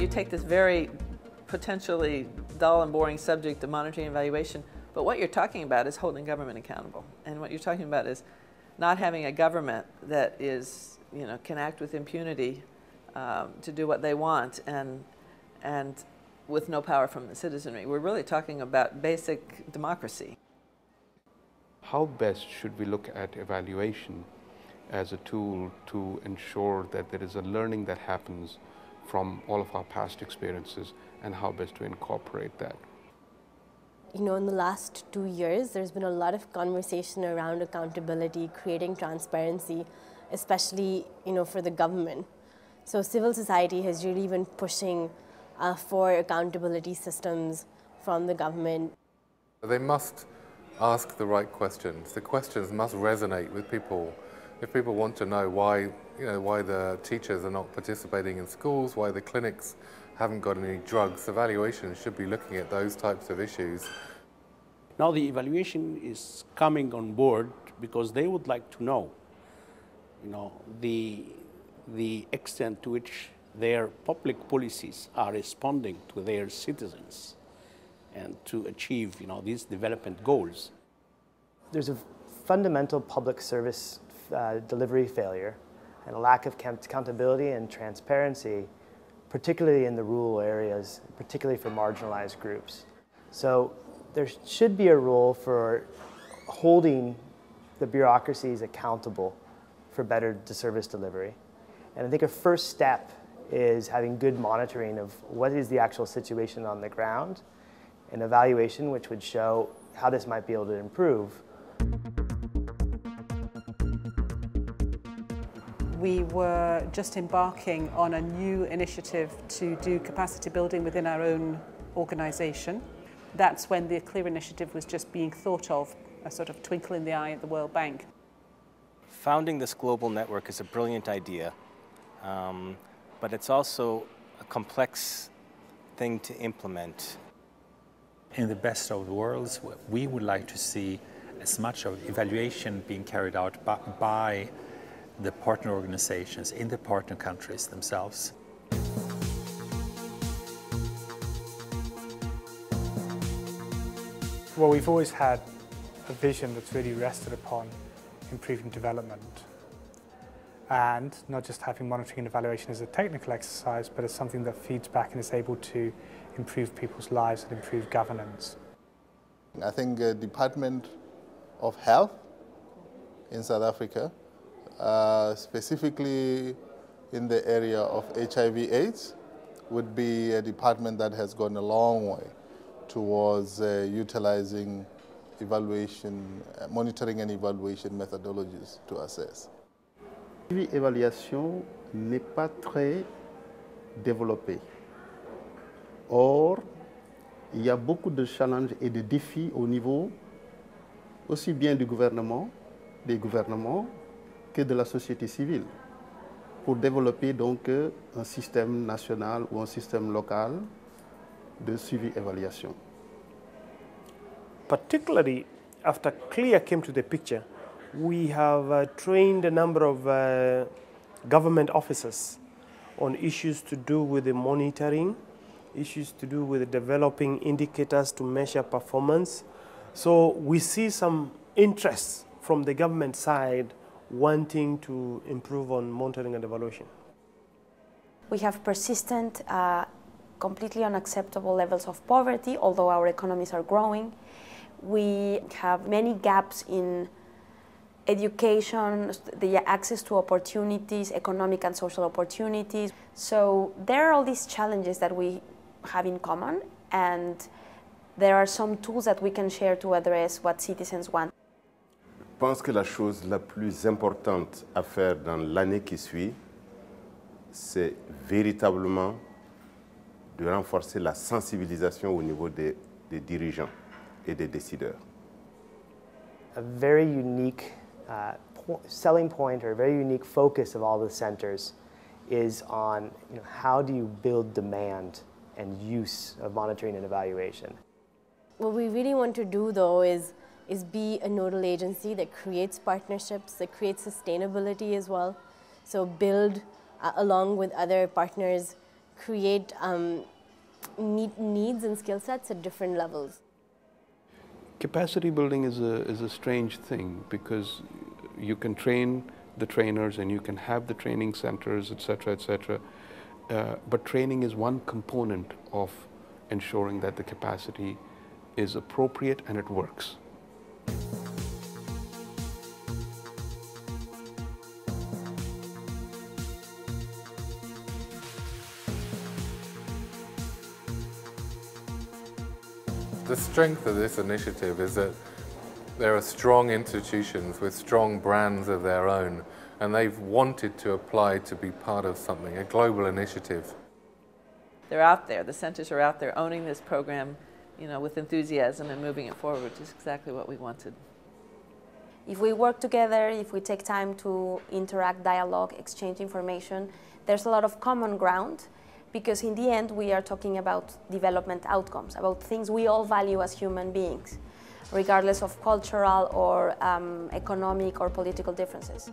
you take this very potentially dull and boring subject of monitoring and evaluation, but what you're talking about is holding government accountable. And what you're talking about is not having a government that is, can act with impunity to do what they want and with no power from the citizenry. We're really talking about basic democracy. How best should we look at evaluation as a tool to ensure that there is a learning that happens from all of our past experiences, and how best to incorporate that? In the last 2 years, there's been a lot of conversation around accountability, creating transparency, especially, for the government. So civil society has really been pushing for accountability systems from the government. They must ask the right questions. The questions must resonate with people. If people want to know why the teachers are not participating in schools, why the clinics haven't got any drugs, evaluation should be looking at those types of issues. Now the evaluation is coming on board because they would like to know, the extent to which their public policies are responding to their citizens and to achieve, these development goals. There's a fundamental public service delivery failure and a lack of accountability and transparency, particularly in the rural areas, particularly for marginalized groups. So there should be a role for holding the bureaucracies accountable for better service delivery. And I think a first step is having good monitoring of what is the actual situation on the ground, and evaluation which would show how this might be able to improve. We were just embarking on a new initiative to do capacity building within our own organisation. That's when the CLEAR initiative was just being thought of, a sort of twinkle in the eye at the World Bank. Founding this global network is a brilliant idea, but it's also a complex thing to implement. In the best of the worlds, we would like to see as much of evaluation being carried out by the partner organizations in the partner countries themselves. Well, we've always had a vision that's really rested upon improving development, and not just having monitoring and evaluation as a technical exercise, but as something that feeds back and is able to improve people's lives and improve governance. I think the Department of Health in South Africa, specifically in the area of HIV/AIDS, would be a department that has gone a long way towards utilizing evaluation, monitoring and evaluation methodologies to assess. L'évaluation n'est pas très développée. Or, il y a beaucoup de challenges et de défis au niveau aussi bien du gouvernement, des gouvernements, que de la société civile pour développer donc un système national ou un système local de suivi-évaluation. Particularly after CLEAR came to the picture, we have trained a number of government officers on issues to do with the monitoring, issues to do with developing indicators to measure performance. So we see some interest from the government side wanting to improve on monitoring and evaluation. We have persistent, completely unacceptable levels of poverty, although our economies are growing. We have many gaps in education, the access to opportunities, economic and social opportunities. So there are all these challenges that we have in common, and there are some tools that we can share to address what citizens want. Je pense que la chose la plus importante à faire dans l'année qui suit, c'est véritablement de renforcer la sensibilisation au niveau des dirigeants et des décideurs. A very unique selling point, or a very unique focus of all the centers is on how do you build demand and use of monitoring and evaluation. What we really want to do, though, is be a nodal agency that creates partnerships, that creates sustainability as well. So build, along with other partners, create needs and skill sets at different levels. Capacity building is a strange thing because you can train the trainers and you can have the training centers, etc., etc. But training is one component of ensuring that the capacity is appropriate and it works. The strength of this initiative is that there are strong institutions with strong brands of their own, and they've wanted to apply to be part of something, a global initiative. They're out there, the centers are out there owning this program, you know, with enthusiasm and moving it forward, which is exactly what we wanted. If we work together, if we take time to interact, dialogue, exchange information, there's a lot of common ground, because in the end we are talking about development outcomes, about things we all value as human beings, regardless of cultural or economic or political differences.